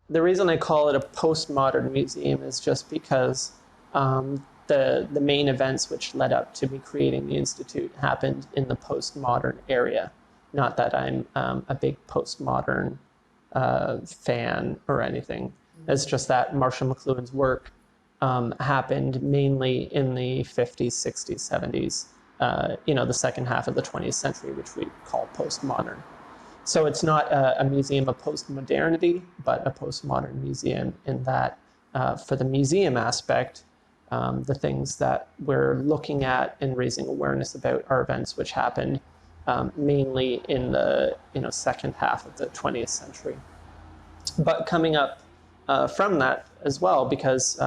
the reason I call it a postmodern museum is just because the main events which led up to me creating the Institute happened in the postmodern area. Not that I'm a big postmodern fan or anything. It's just that Marshall McLuhan's work happened mainly in the 50s, 60s, 70s, the second half of the 20th century, which we call postmodern. So it's not a museum of postmodernity, but a postmodern museum in that for the museum aspect, the things that we're looking at and raising awareness about are events which happened mainly in the second half of the 20th century. But coming up from that as well, because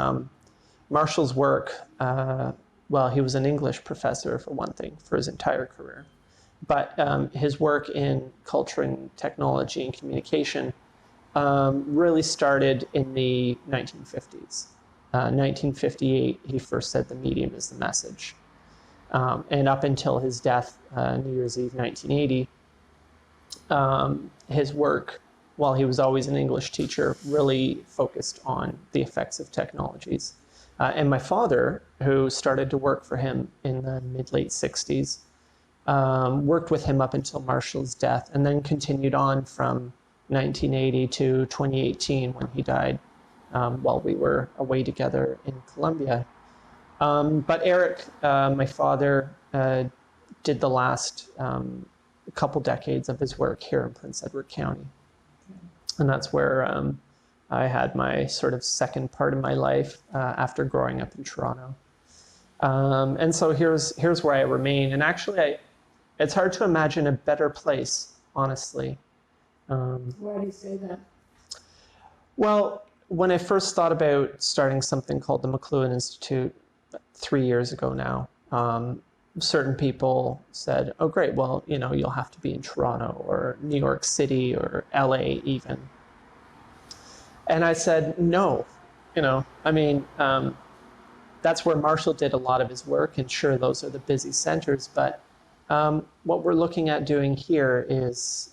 Marshall's work, he was an English professor for one thing for his entire career, but his work in culture and technology and communication really started in the 1950s. 1958, he first said the medium is the message. And up until his death, New Year's Eve 1980, his work, while he was always an English teacher, really focused on the effects of technologies. And my father, who started to work for him in the mid-late 60s, worked with him up until Marshall's death, and then continued on from 1980 to 2018 when he died while we were away together in Colombia. But Eric, my father, did the last couple decades of his work here in Prince Edward County. And that's where I had my sort of second part of my life after growing up in Toronto. And so here's where I remain. And actually, it's hard to imagine a better place, honestly. Why do you say that? Well, when I first thought about starting something called the McLuhan Institute 3 years ago now, certain people said, oh, great, well, you'll have to be in Toronto or New York City or LA even. And I said, no, that's where Marshall did a lot of his work, and sure, those are the busy centers, but what we're looking at doing here is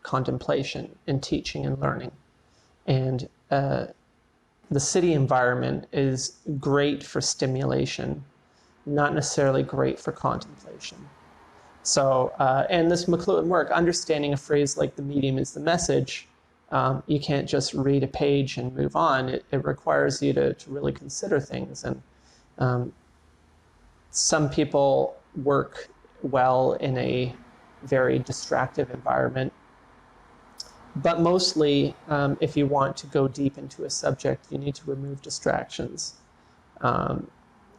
contemplation and teaching and learning. And the city environment is great for stimulation, not necessarily great for contemplation. So, and this McLuhan work, understanding a phrase like the medium is the message, you can't just read a page and move on. It requires you to really consider things. And some people work well in a very distractive environment. But mostly, if you want to go deep into a subject, you need to remove distractions.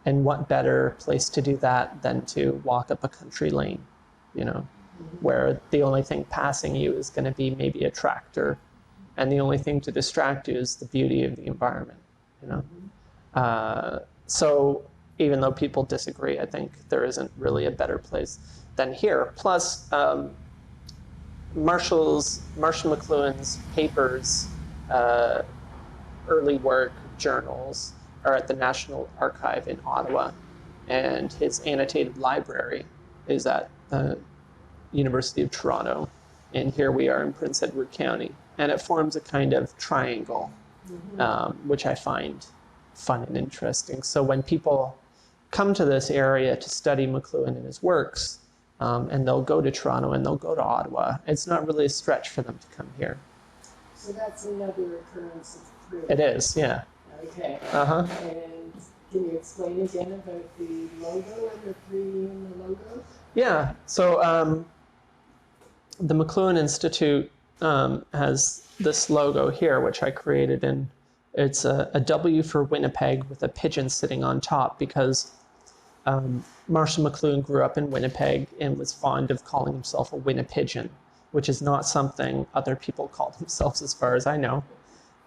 And what better place to do that than to walk up a country lane, where the only thing passing you is going to be maybe a tractor, and the only thing to distract you is the beauty of the environment, So even though people disagree, I think there isn't really a better place than here. Plus, Marshall McLuhan's papers, early work, journals, are at the National Archive in Ottawa, and his annotated library is at the University of Toronto, and here we are in Prince Edward County, and it forms a kind of triangle, which I find fun and interesting. So when people come to this area to study McLuhan and his works, and they'll go to Toronto and they'll go to Ottawa, it's not really a stretch for them to come here. So that's another occurrence of three. It is, yeah. Okay. Uh-huh. And can you explain again about the logo and the three in the logo? Yeah, so the McLuhan Institute has this logo here, which I created, and it's a W for Winnipeg with a pigeon sitting on top, because Marshall McLuhan grew up in Winnipeg and was fond of calling himself a Winnipigeon, which is not something other people call themselves as far as I know.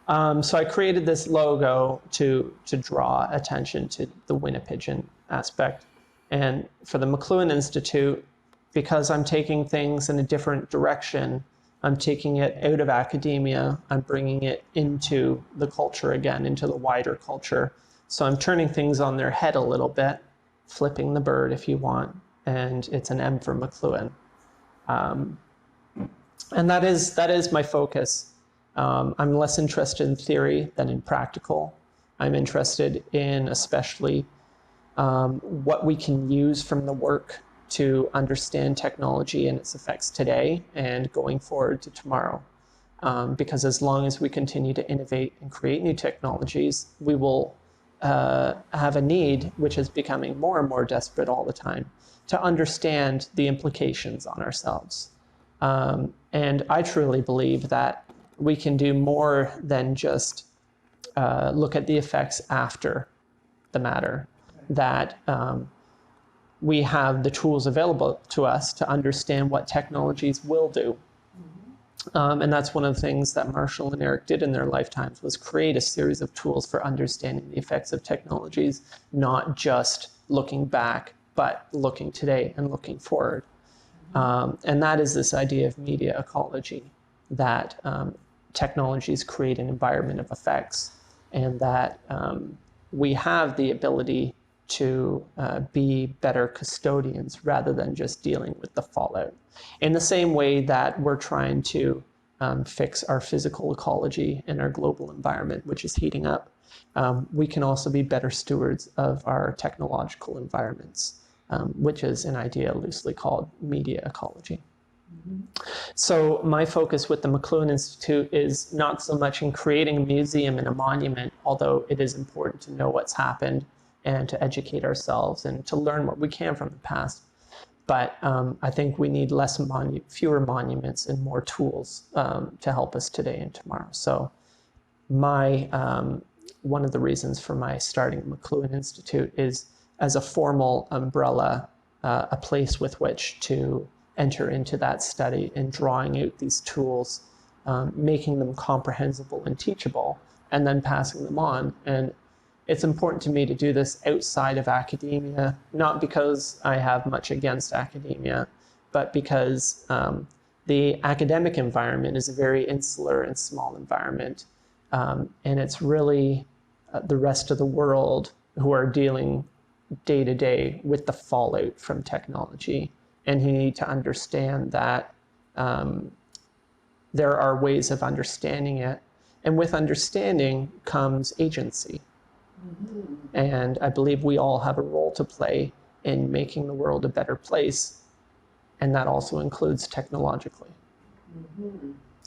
So I created this logo to draw attention to the Winnipigeon aspect. And for the McLuhan Institute, because I'm taking things in a different direction, I'm taking it out of academia, I'm bringing it into the culture again, into the wider culture. So I'm turning things on their head a little bit, flipping the bird if you want, and it's an M for McLuhan. And that is my focus. I'm less interested in theory than in practical. I'm interested in especially what we can use from the work to understand technology and its effects today and going forward to tomorrow. Because as long as we continue to innovate and create new technologies, we will have a need, which is becoming more and more desperate all the time, to understand the implications on ourselves. And I truly believe that we can do more than just look at the effects after the matter, that we have the tools available to us to understand what technologies will do. And that's one of the things that Marshall and Eric did in their lifetimes, was create a series of tools for understanding the effects of technologies, not just looking back, but looking today and looking forward. And that is this idea of media ecology, that technologies create an environment of effects, and that we have the ability to be better custodians rather than just dealing with the fallout. In the same way that we're trying to fix our physical ecology and our global environment, which is heating up, we can also be better stewards of our technological environments, which is an idea loosely called media ecology. So my focus with the McLuhan Institute is not so much in creating a museum and a monument, although it is important to know what's happened and to educate ourselves and to learn what we can from the past. But I think we need fewer monuments and more tools to help us today and tomorrow. So one of the reasons for my starting McLuhan Institute is as a formal umbrella, a place with which to enter into that study and drawing out these tools, making them comprehensible and teachable, and then passing them on. And it's important to me to do this outside of academia, not because I have much against academia, but because the academic environment is a very insular and small environment. And it's really the rest of the world who are dealing day to day with the fallout from technology, and who need to understand that there are ways of understanding it. And with understanding comes agency. And I believe we all have a role to play in making the world a better place, and that also includes technologically.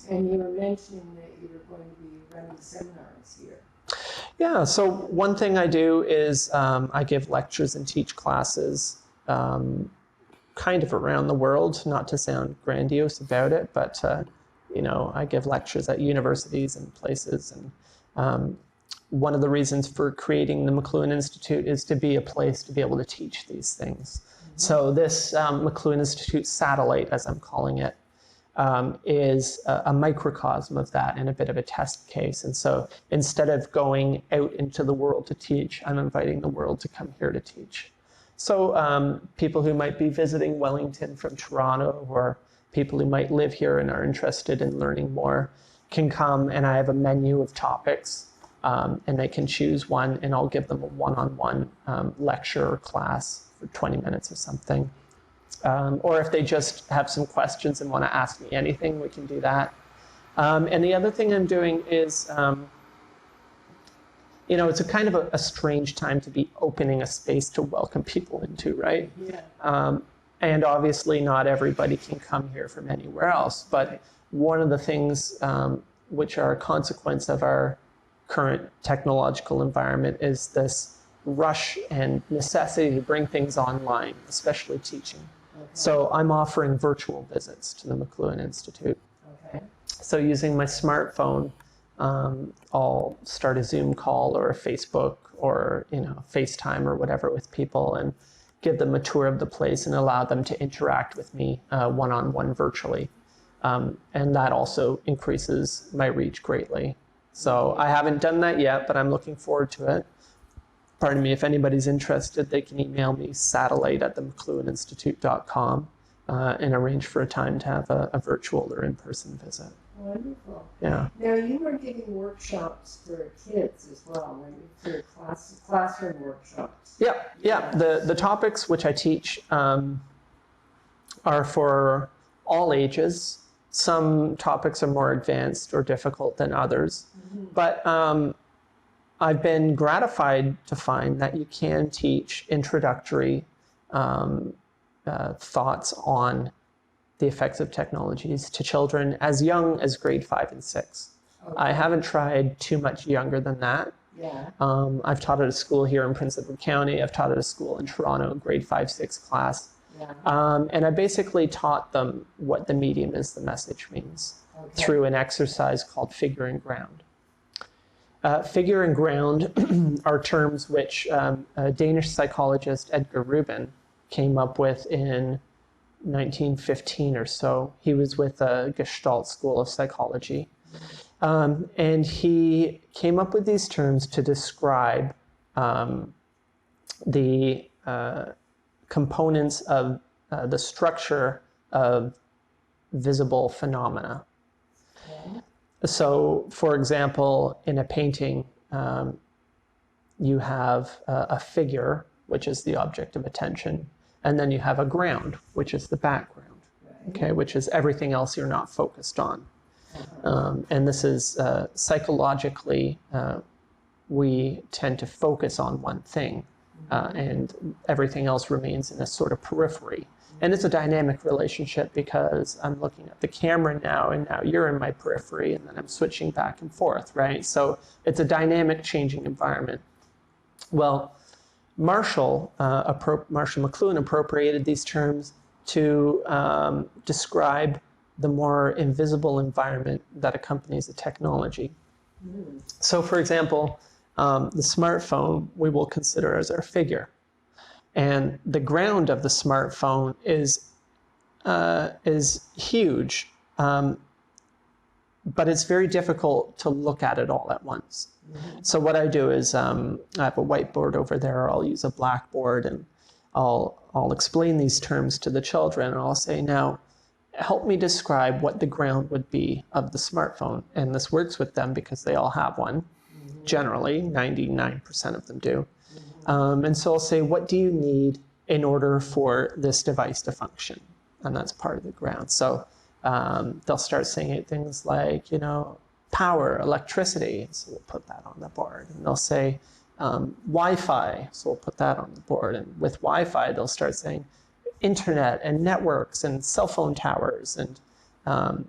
And you were mentioning that you were going to be running seminars here. Yeah, so one thing I do is I give lectures and teach classes kind of around the world, not to sound grandiose about it, but I give lectures at universities and places. And one of the reasons for creating the McLuhan Institute is to be a place to be able to teach these things. So this McLuhan Institute satellite, as I'm calling it, is a microcosm of that and a bit of a test case. And so instead of going out into the world to teach, I'm inviting the world to come here to teach. So people who might be visiting Wellington from Toronto, or people who might live here and are interested in learning more, can come, and I have a menu of topics, and they can choose one, and I'll give them a one-on-one lecture or class for 20 minutes or something. Or if they just have some questions and want to ask me anything, we can do that. And the other thing I'm doing is, it's a kind of a strange time to be opening a space to welcome people into, right? Yeah. And obviously not everybody can come here from anywhere else. But one of the things which are a consequence of our current technological environment is this rush and necessity to bring things online, especially teaching. Okay. So I'm offering virtual visits to the McLuhan Institute. Okay. So using my smartphone, I'll start a Zoom call or a Facebook or FaceTime or whatever with people, and give them a tour of the place and allow them to interact with me one-on-one virtually. And that also increases my reach greatly. So I haven't done that yet, but I'm looking forward to it. Pardon me, if anybody's interested, they can email me satellite@themcluhaninstitute.com and arrange for a time to have a virtual or in-person visit. Wonderful. Yeah. Now you were giving workshops for kids as well, for classroom workshops. Yeah. The topics which I teach are for all ages. Some topics are more advanced or difficult than others. But I've been gratified to find that you can teach introductory thoughts on the effects of technologies to children as young as grade 5 and 6. Okay. I haven't tried too much younger than that. Yeah. I've taught at a school here in Prince Edward County. I've taught at a school in Toronto, grade 5, 6 class. Yeah. And I basically taught them what the medium is, the message means, Okay. through an exercise called figure and ground. Figure and ground are terms which a Danish psychologist, Edgar Rubin, came up with in 1915 or so. He was with a Gestalt School of Psychology. And he came up with these terms to describe the components of the structure of visible phenomena. Okay. So, for example, in a painting, you have a figure, which is the object of attention, and then you have a ground, which is the background, okay, which is everything else you're not focused on. And this is psychologically, we tend to focus on one thing, and everything else remains in a sort of periphery. And it's a dynamic relationship because I'm looking at the camera now, and now you're in my periphery, and then I'm switching back and forth, right? So it's a dynamic, changing environment. Well, Marshall McLuhan appropriated these terms to describe the more invisible environment that accompanies a technology. So, for example, the smartphone we will consider as our figure. And the ground of the smartphone is huge, but it's very difficult to look at it all at once. So what I do is I have a whiteboard over there. I'll use a blackboard, and I'll explain these terms to the children. And I'll say, now, help me describe what the ground would be of the smartphone. And this works with them because they all have one. Generally, 99% of them do. And so I'll say, what do you need in order for this device to function? And that's part of the ground. So they'll start saying things like, power, electricity. So we'll put that on the board. And they'll say Wi-Fi. So we'll put that on the board. And with Wi-Fi, they'll start saying internet and networks and cell phone towers. And, then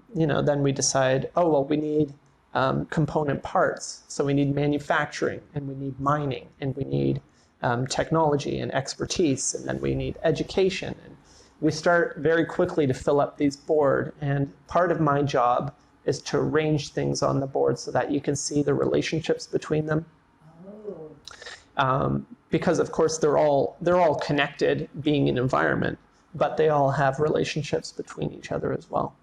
we decide, we need component parts. So we need manufacturing, and we need mining, and we need technology and expertise, and then we need education. And we start very quickly to fill up these board, and part of my job is to arrange things on the board so that you can see the relationships between them. Because of course they're all connected, being an environment, but they all have relationships between each other as well.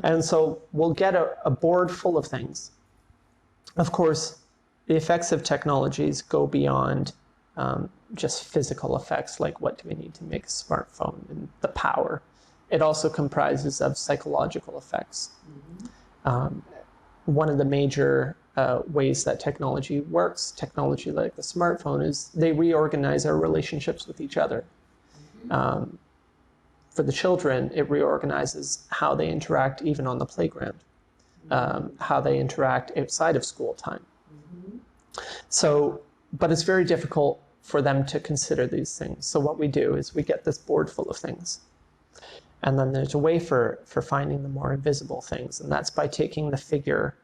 And so we'll get a board full of things. Of course, the effects of technologies go beyond just physical effects, like what do we need to make a smartphone and the power. It also comprises of psychological effects. One of the major ways that technology works, technology like the smartphone, is they reorganize our relationships with each other. For the children, it reorganizes how they interact even on the playground, how they interact outside of school time. So, but it's very difficult for them to consider these things. So what we do is we get this board full of things. And then there's a way for finding the more invisible things, and that's by taking the figure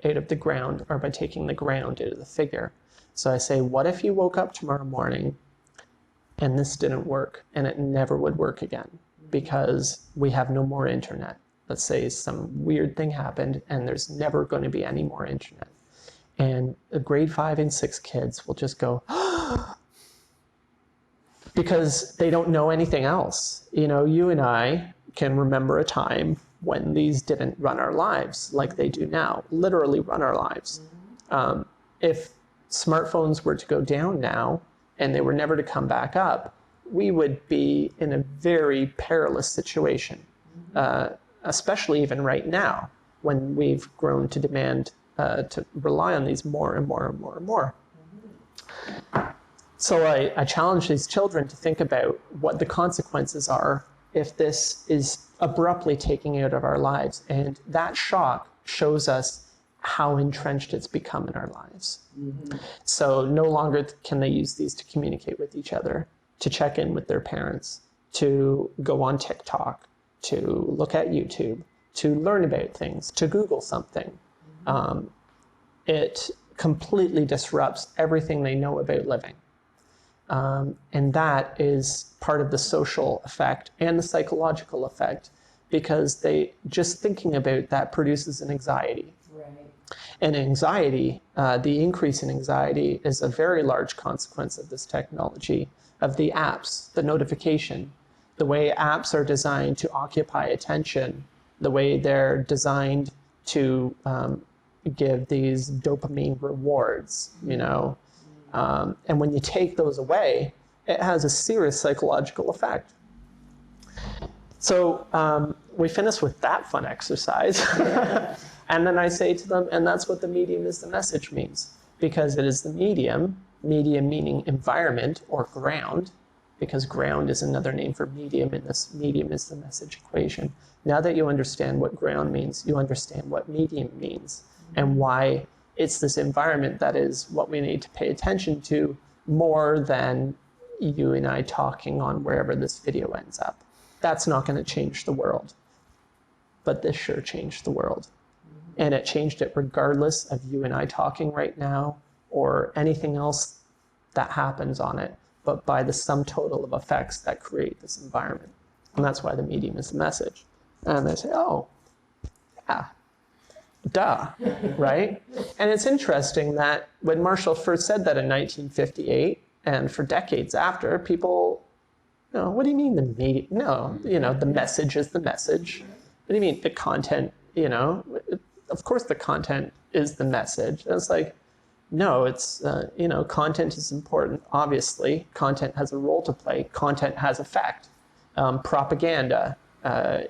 out of the ground, or by taking the ground out of the figure. So I say, what if you woke up tomorrow morning and this didn't work, and it never would work again because we have no more internet? Let's say some weird thing happened and there's never going to be any more internet. And the grade 5 and 6 kids will just go, because they don't know anything else. You and I can remember a time when these didn't run our lives like they do now, literally run our lives. If smartphones were to go down now and they were never to come back up, we would be in a very perilous situation, especially even right now when we've grown to demand to rely on these more and more and more and more. So I challenge these children to think about what the consequences are if this is abruptly taking out of our lives. And that shock shows us how entrenched it's become in our lives. Mm-hmm. So no longer can they use these to communicate with each other, to check in with their parents, to go on TikTok, to look at YouTube, to learn about things, to Google something. Mm-hmm. It completely disrupts everything they know about living. And that is part of the social effect and the psychological effect, because they just thinking about that produces an anxiety. Right. And anxiety, the increase in anxiety is a very large consequence of this technology, of the apps, the notification, the way apps are designed to occupy attention, the way they're designed to give these dopamine rewards, you know. And when you take those away, it has a serious psychological effect. So we finish with that fun exercise. And then I say to them, and that's what the medium is the message means. Because it is the medium meaning environment or ground, because ground is another name for medium, and this medium is the message equation. Now that you understand what ground means, you understand what medium means, and why it's this environment that is what we need to pay attention to more than you and I talking on wherever this video ends up. That's not going to change the world. But this sure changed the world. And it changed it regardless of you and I talking right now or anything else that happens on it, but by the sum total of effects that create this environment. And that's why the medium is the message. And they say, oh, yeah, duh, right? And it's interesting that when Marshall first said that in 1958, and for decades after, people, you know, what do you mean the medium? No, you know, the message is the message. What do you mean the content, you know? Of course the content is the message. And it's like, no, it's, you know, content is important, obviously. Content has a role to play. Content has effect. Propaganda,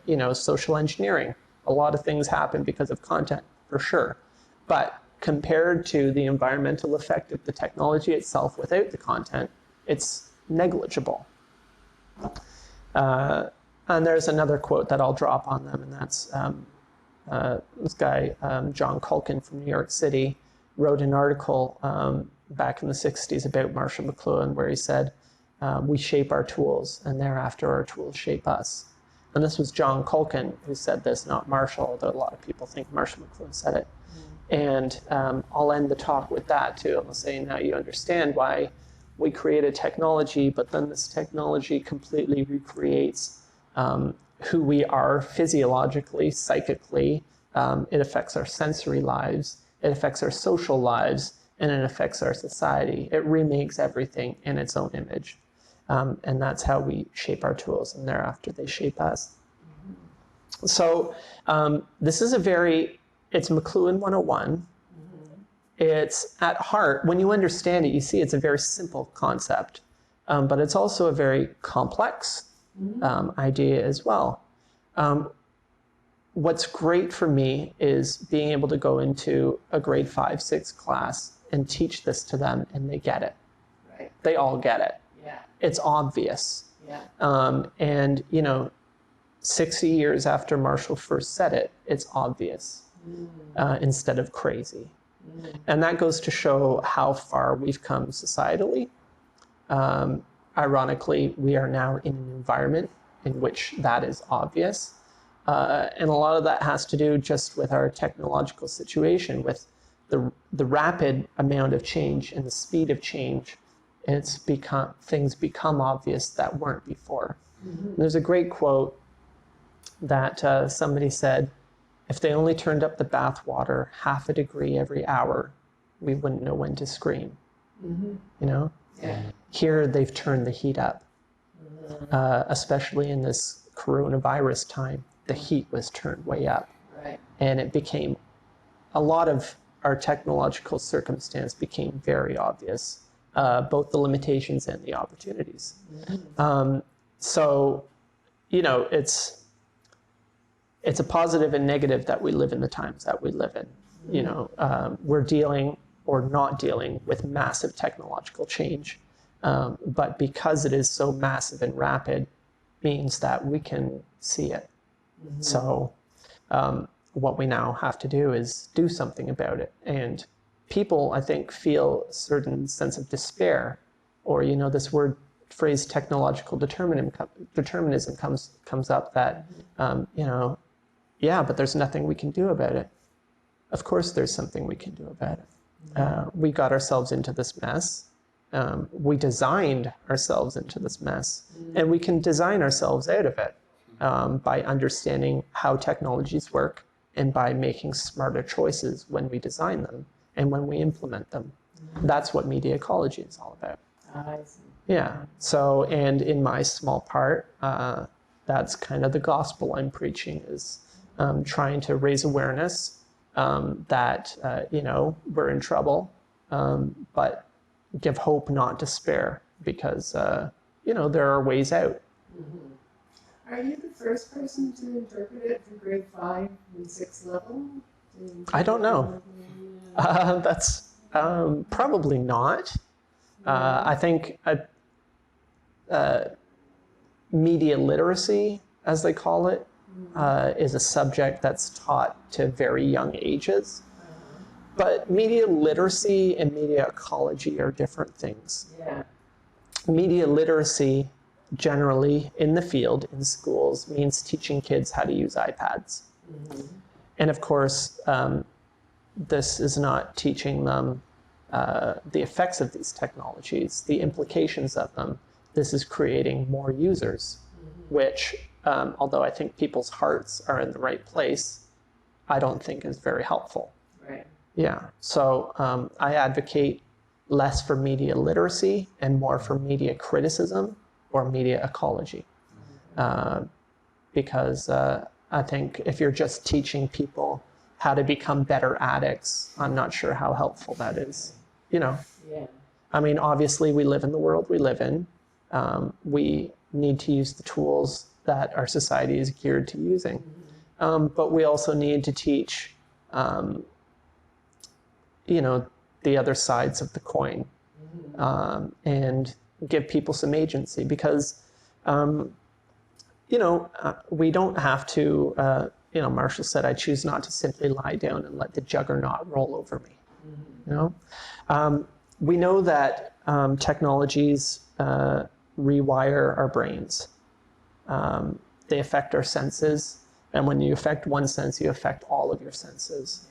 you know, social engineering. A lot of things happen because of content, for sure. But compared to the environmental effect of the technology itself without the content, it's negligible. And there's another quote that I'll drop on them, and that's this guy, John Culkin from New York City, wrote an article back in the 60s about Marshall McLuhan where he said, we shape our tools, and thereafter our tools shape us. And this was John Culkin who said this, not Marshall, although a lot of people think Marshall McLuhan said it. And I'll end the talk with that too. I'll say, now you understand why we created technology, but then this technology completely recreates who we are physiologically, psychically. It affects our sensory lives, it affects our social lives, and it affects our society. It remakes everything in its own image. And that's how we shape our tools, and thereafter they shape us. So this is it's McLuhan 101. It's at heart, when you understand it, you see it's a very simple concept, but it's also a very complex idea as well. What's great for me is being able to go into a grade 5, 6 class and teach this to them, and they get it. Right. They all get it. Yeah. It's obvious. Yeah. And, you know, 60 years after Marshall first said it, it's obvious instead of crazy. And that goes to show how far we've come societally. Ironically, we are now in an environment in which that is obvious. And a lot of that has to do just with our technological situation, with the rapid amount of change and the speed of change. Things become obvious that weren't before. There's a great quote that somebody said, if they only turned up the bath water half a degree every hour, we wouldn't know when to scream. You know? Yeah. Here they've turned the heat up, especially in this coronavirus time. The heat was turned way up. Right. And it became, a lot of our technological circumstance became very obvious, both the limitations and the opportunities. So, you know, it's a positive and negative that we live in the times that we live in. You know, we're dealing or not dealing with massive technological change. But because it is so massive and rapid, means that we can see it. So what we now have to do is do something about it. And people, I think, feel a certain sense of despair, or, this phrase technological determinism comes up, that, yeah, but there's nothing we can do about it. Of course there's something we can do about it. We got ourselves into this mess. We designed ourselves into this mess, and we can design ourselves out of it by understanding how technologies work and by making smarter choices when we design them and when we implement them. That's what media ecology is all about. I see. Yeah. So, and in my small part, that's kind of the gospel I'm preaching, is trying to raise awareness that, we're in trouble, but give hope, not despair, because, there are ways out. Are you the first person to interpret it for grade 5 and 6 level? I don't know. That's probably not. I think media literacy, as they call it, is a subject that's taught to very young ages. But media literacy and media ecology are different things. Yeah. Media literacy, generally in the field, in schools, means teaching kids how to use iPads. And of course, this is not teaching them the effects of these technologies, the implications of them. This is creating more users, which, although I think people's hearts are in the right place, I don't think is very helpful. Right. Yeah. So I advocate less for media literacy and more for media criticism or media ecology. Because I think if you're just teaching people how to become better addicts, I'm not sure how helpful that is. Yeah. I mean, obviously we live in the world we live in. We need to use the tools that our society is geared to using. But we also need to teach, the other sides of the coin, and give people some agency, because, we don't have to, Marshall said, I choose not to simply lie down and let the juggernaut roll over me. We know that technologies rewire our brains. They affect our senses, and when you affect one sense, you affect all of your senses.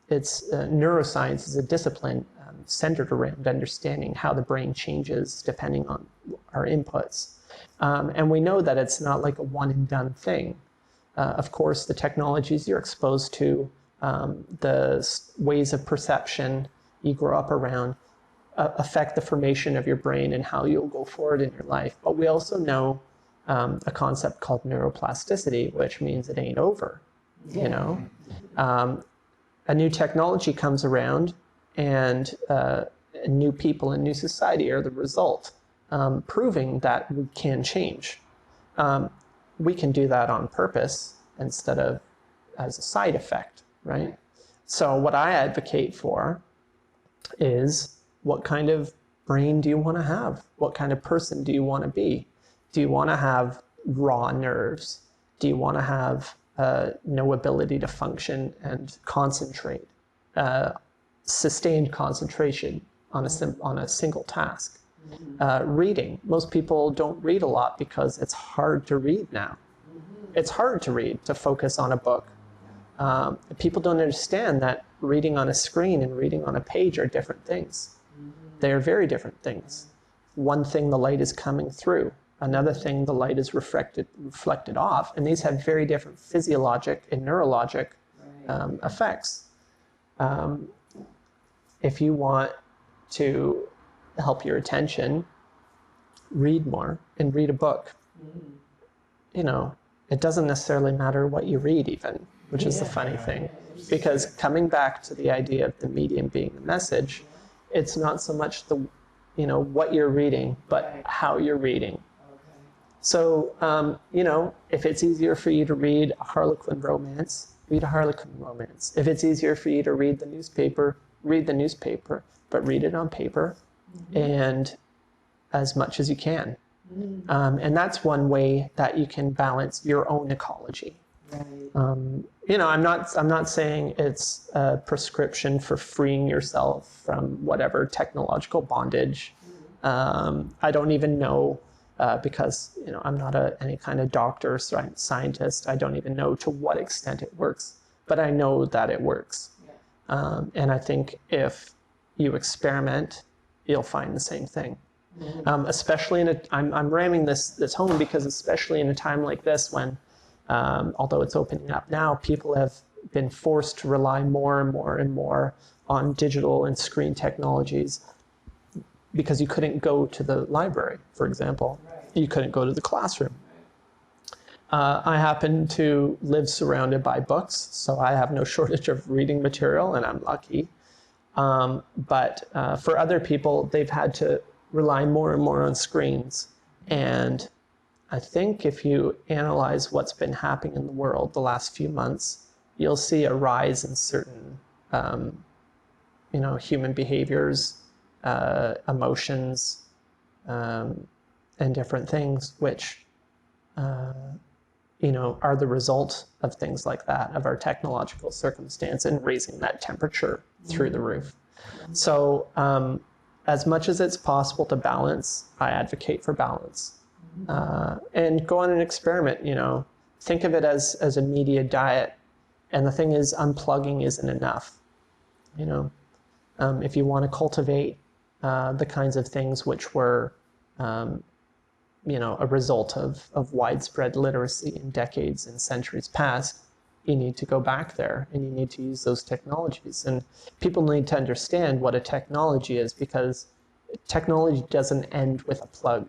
Neuroscience is a discipline centered around understanding how the brain changes depending on our inputs. And we know that it's not like a one and done thing. Of course, the technologies you're exposed to, the ways of perception you grow up around, affect the formation of your brain and how you'll go forward in your life. But we also know a concept called neuroplasticity, which means it ain't over. A new technology comes around, and new people and new society are the result, proving that we can change. We can do that on purpose instead of as a side effect, right? So what I advocate for is, what kind of brain do you want to have? What kind of person do you want to be? Do you want to have raw nerves? Do you want to have no ability to function and concentrate, sustained concentration on a single task? Reading. Most people don't read a lot because it's hard to read now. It's hard to read, to focus on a book. People don't understand that reading on a screen and reading on a page are different things. They are very different things. One thing, the light is coming through. Another thing, the light is reflected off. And these have very different physiologic and neurologic effects. If you want to help your attention, read more and read a book. It doesn't necessarily matter what you read even, which is the funny thing. Because coming back to the idea of the medium being the message, it's not so much what you're reading, but how you're reading. So, if it's easier for you to read a Harlequin romance, read a Harlequin romance. If it's easier for you to read the newspaper, read the newspaper, but read it on paper and as much as you can. And that's one way that you can balance your own ecology. Right. You know, I'm not saying it's a prescription for freeing yourself from whatever technological bondage. I don't even know, because you know I'm not any kind of doctor or scientist. I don't even know to what extent it works, but I know that it works. Yeah. And I think if you experiment, you'll find the same thing. Especially I'm ramming this home because especially in a time like this when, although it's opening up now, people have been forced to rely more and more and more on digital and screen technologies because you couldn't go to the library, for example. Right. You couldn't go to the classroom. I happen to live surrounded by books, so I have no shortage of reading material, and I'm lucky. But for other people, they've had to rely more and more on screens. And I think if you analyze what's been happening in the world the last few months, you'll see a rise in certain, you know, human behaviors, emotions, and different things, which, you know, are the result of things like that, of our technological circumstance and raising that temperature through the roof. So as much as it's possible to balance, I advocate for balance. And go on an experiment, you know, think of it as a media diet. And the thing is, unplugging isn't enough. You know, if you want to cultivate the kinds of things which were, you know, a result of widespread literacy in decades and centuries past, you need to go back there and you need to use those technologies. And people need to understand what a technology is, because technology doesn't end with a plug,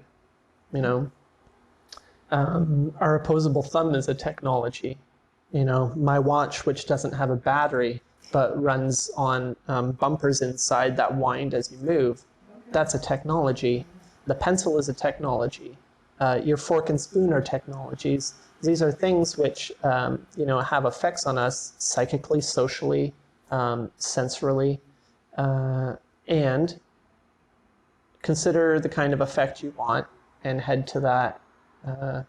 you know. Our opposable thumb is a technology. You know, my watch, which doesn't have a battery, but runs on bumpers inside that wind as you move, that's a technology. The pencil is a technology. Your fork and spoon are technologies. These are things which, you know, have effects on us psychically, socially, sensorily, and consider the kind of effect you want and head to that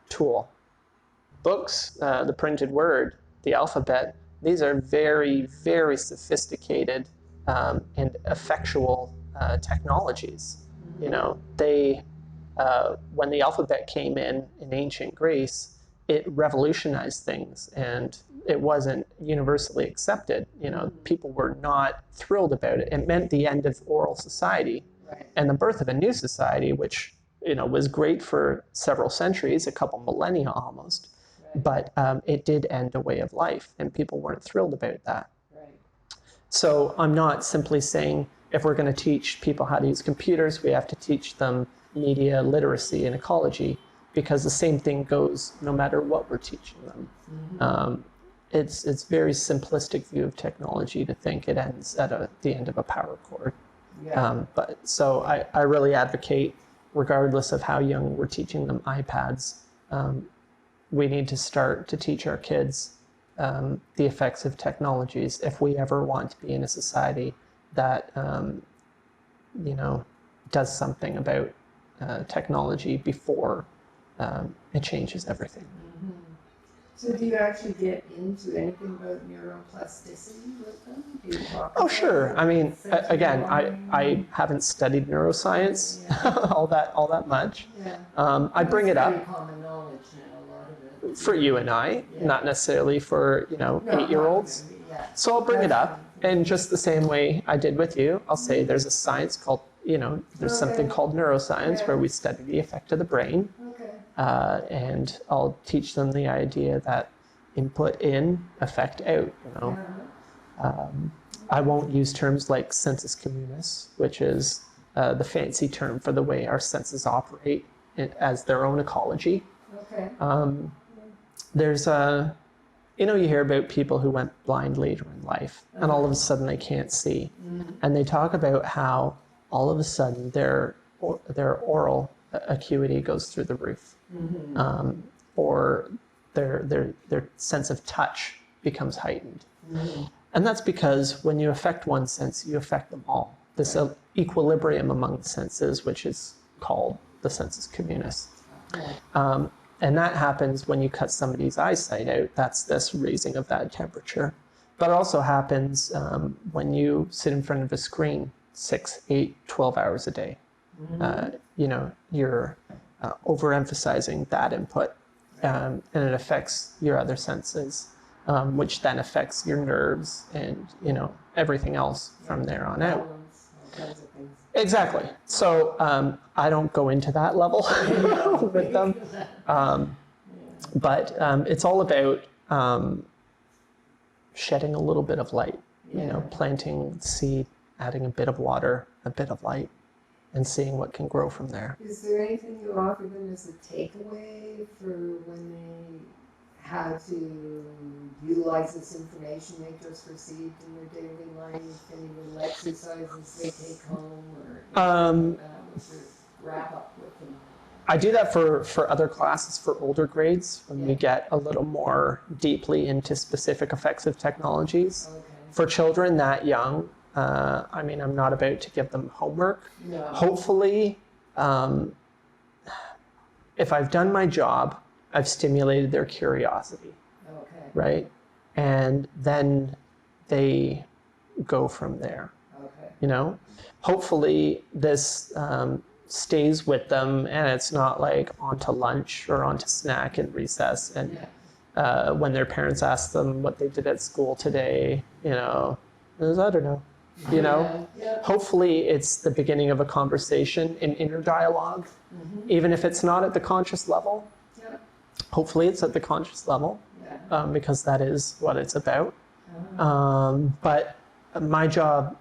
tool. Books, the printed word, the alphabet, these are very, very sophisticated and effectual technologies. You know, they, when the alphabet came in ancient Greece, it revolutionized things, and it wasn't universally accepted. You know, people were not thrilled about it. It meant the end of oral society, Right. and the birth of a new society, which, you know, was great for several centuries, a couple millennia almost, Right. but it did end a way of life, and people weren't thrilled about that. Right. So I'm not simply saying if we're going to teach people how to use computers, we have to teach them media literacy and ecology, because the same thing goes no matter what we're teaching them. It's very simplistic view of technology to think it ends at the end of a power cord. Yeah. But so I really advocate, regardless of how young we're teaching them iPads, we need to start to teach our kids the effects of technologies if we ever want to be in a society that, you know, does something about technology before it changes everything. So do you actually get into anything about neuroplasticity with them? Do you talk Oh, about sure. I mean, sensory again, learning? I haven't studied neuroscience all that much. Yeah. I bring it up It's pretty common knowledge now, a lot of it. for you and I, not necessarily for, you know, No, not 8-year-olds. really, yeah. So I'll bring it up, and just the same way I did with you, I'll say there's a science called, you know, there's something called neuroscience where we study the effect of the brain, Okay. and I'll teach them the idea that input in, effect out, you know. I won't use terms like sensus communis, which is the fancy term for the way our senses operate as their own ecology. Okay. There's a, you know, you hear about people who went blind later in life, and all of a sudden they can't see. And they talk about how all of a sudden their oral acuity goes through the roof, or their sense of touch becomes heightened. And that's because when you affect one sense, you affect them all. This equilibrium among the senses, which is called the sensus communis. And that happens when you cut somebody's eyesight out. That's this raising of that temperature. But it also happens when you sit in front of a screen 6, 8, 12 hours a day. You're overemphasizing that input, and it affects your other senses, which then affects your nerves and everything else from there on out. Exactly. So I don't go into that level with them, but it's all about shedding a little bit of light. Planting seed, adding a bit of water, a bit of light, and seeing what can grow from there. Is there anything you offer them as a takeaway for when they have to utilize this information they just received in their daily life? Any little exercises they take home, or wrap up with them? I do that for other classes, for older grades, when we get a little more deeply into specific effects of technologies. Okay. For children that young, I'm not about to give them homework. No. Hopefully, if I've done my job, I've stimulated their curiosity. Okay. Right? And then they go from there. Okay. Hopefully this stays with them, and it's not like onto lunch or onto snack and recess. And when their parents ask them what they did at school today, I don't know. Hopefully it's the beginning of a conversation, an inner dialogue, even if it's not at the conscious level. Hopefully it's at the conscious level, because that is what it's about. But my job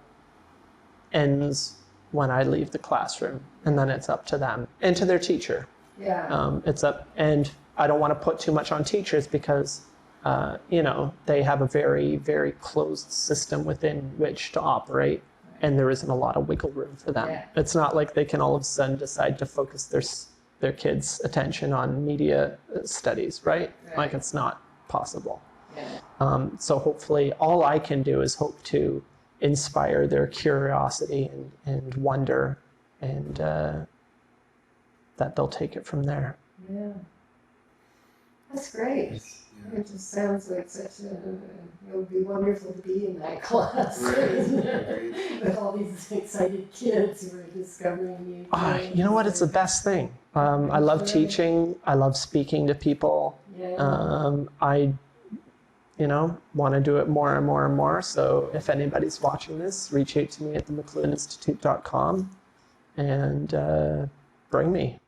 ends when I leave the classroom, and then it's up to them and to their teacher. It's up, and I don't want to put too much on teachers because they have a very, very closed system within which to operate, and there isn't a lot of wiggle room for them. It's not like they can all of a sudden decide to focus their kids' attention on media studies, right? Like, it's not possible. So hopefully all I can do is hope to inspire their curiosity and wonder, and that they'll take it from there. Yeah. That's great. It just sounds like it would be wonderful to be in that class with all these excited kids who are discovering new things. You know what? It's the best thing. I love teaching. I love speaking to people. I want to do it more and more and more. So if anybody's watching this, reach out to me at the McLuhaninstitute.com and bring me.